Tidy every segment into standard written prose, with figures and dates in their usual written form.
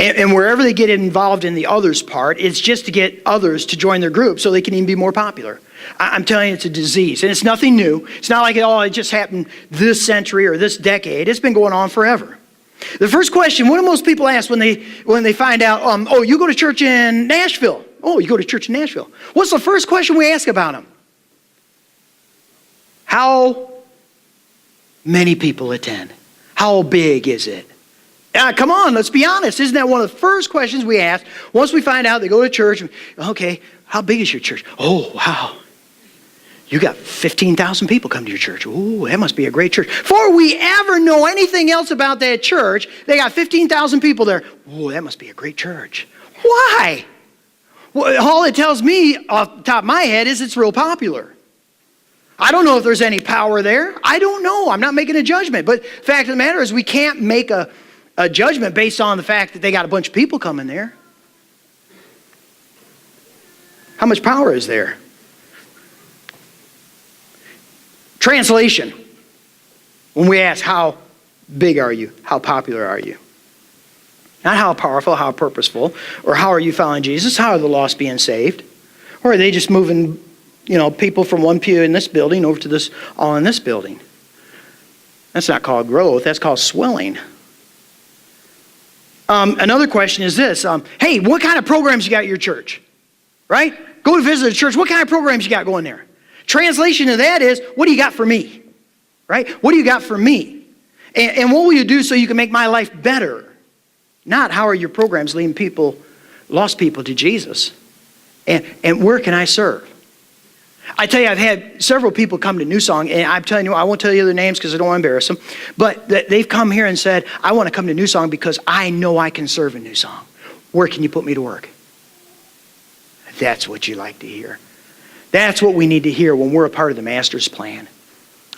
And wherever they get involved in the others part, it's just to get others to join their group so they can even be more popular. I'm telling you, it's a disease. And it's nothing new. It's not like, it just happened this century or this decade. It's been going on forever. The first question, what do most people ask when they find out, you go to church in Nashville? Oh, you go to church in Nashville. What's the first question we ask about them? How many people attend? How big is it? Come on, let's be honest. Isn't that one of the first questions we ask once we find out they go to church? Okay, how big is your church? Oh, wow. You got 15,000 people come to your church. Ooh, that must be a great church. Before we ever know anything else about that church, they got 15,000 people there. Ooh, that must be a great church. Why? Well, all it tells me off the top of my head is it's real popular. I don't know if there's any power there. I don't know. I'm not making a judgment. But the fact of the matter is we can't make a judgment based on the fact that they got a bunch of people coming there. How much power is there? Translation. When we ask, how big are you? How popular are you? Not how powerful, how purposeful, or how are you following Jesus? How are the lost being saved? Or are they just moving, people from one pew in this building over to this, all in this building? That's not called growth. That's called swelling. Another question is this. Hey, what kind of programs you got at your church? Right? Go to visit a church. What kind of programs you got going there? Translation of that is, what do you got for me? Right? What do you got for me? And what will you do so you can make my life better? Not how are your programs leading lost people to Jesus? And where can I serve? I tell you, I've had several people come to New Song, and I'm telling you, I won't tell you their names because I don't want to embarrass them, but they've come here and said, I want to come to New Song because I know I can serve in New Song. Where can you put me to work? That's what you like to hear. That's what we need to hear when we're a part of the Master's plan.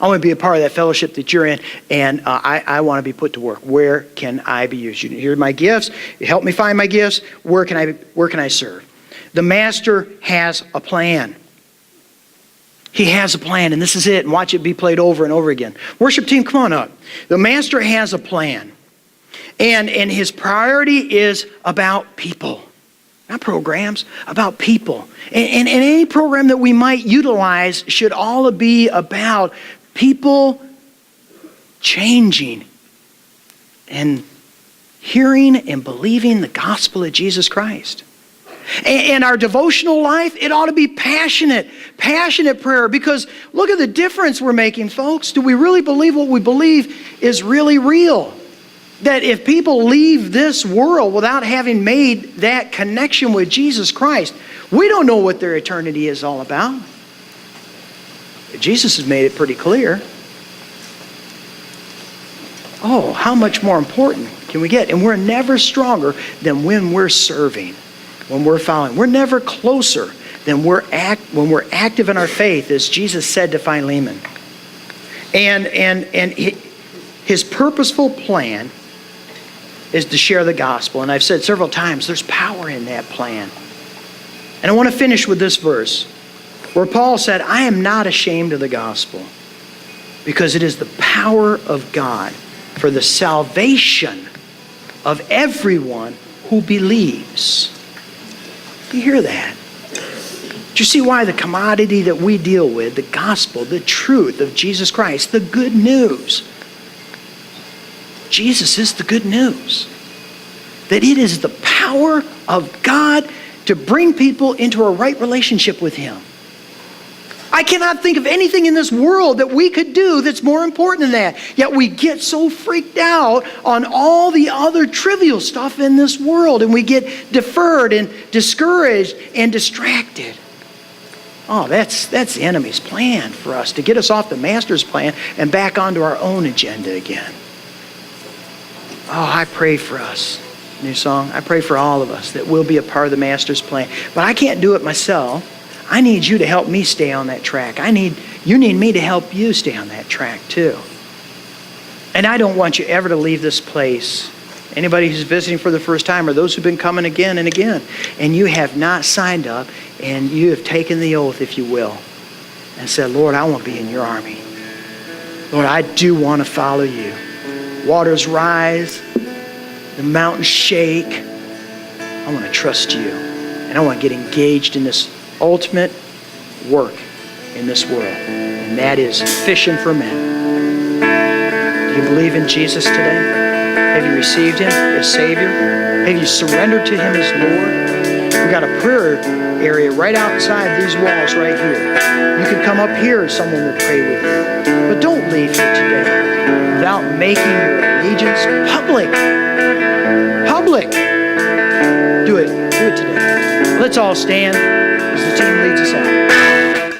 I want to be a part of that fellowship that you're in, and I want to be put to work. Where can I be used? You hear my gifts. You help me find my gifts. Where can I serve? The Master has a plan. He has a plan, and this is it. And watch it be played over and over again. Worship team, come on up. The Master has a plan, and his priority is about people. Not programs, about people. And any program that we might utilize should all be about people changing and hearing and believing the gospel of Jesus Christ. And our devotional life, it ought to be passionate prayer, because look at the difference we're making, folks. Do we really believe what we believe is really real? That if people leave this world without having made that connection with Jesus Christ, we don't know what their eternity is all about. Jesus has made it pretty clear. Oh, how much more important can we get? And we're never stronger than when we're serving, when we're following. We're never closer than when we're active in our faith, as Jesus said to Philemon. And his purposeful plan is to share the gospel. And I've said several times, there's power in that plan. And I want to finish with this verse where Paul said, I am not ashamed of the gospel, because it is the power of God for the salvation of everyone who believes. You hear that? Do you see why the commodity that we deal with, the gospel, the truth of Jesus Christ, the good news, Jesus is the good news. That it is the power of God to bring people into a right relationship with Him. I cannot think of anything in this world that we could do that's more important than that. Yet we get so freaked out on all the other trivial stuff in this world, and we get deferred and discouraged and distracted. Oh, that's the enemy's plan for us, to get us off the Master's plan and back onto our own agenda again. Oh, I pray for us, New Song. I pray for all of us that we'll be a part of the Master's plan. But I can't do it myself. I need you to help me stay on that track. You need me to help you stay on that track too. And I don't want you ever to leave this place. Anybody who's visiting for the first time, or those who've been coming again and again, and you have not signed up, and you have taken the oath, if you will, and said, Lord, I want to be in your army. Lord, I do want to follow you. Waters rise, the mountains shake, I want to trust you. And I want to get engaged in this ultimate work in this world. And that is fishing for men. Do you believe in Jesus today? Have you received Him as Savior? Have you surrendered to Him as Lord? We've got a prayer area right outside these walls right here. You can come up here, someone will pray with you. But don't leave here today without making your allegiance public. Public. Do it. Do it today. Let's all stand.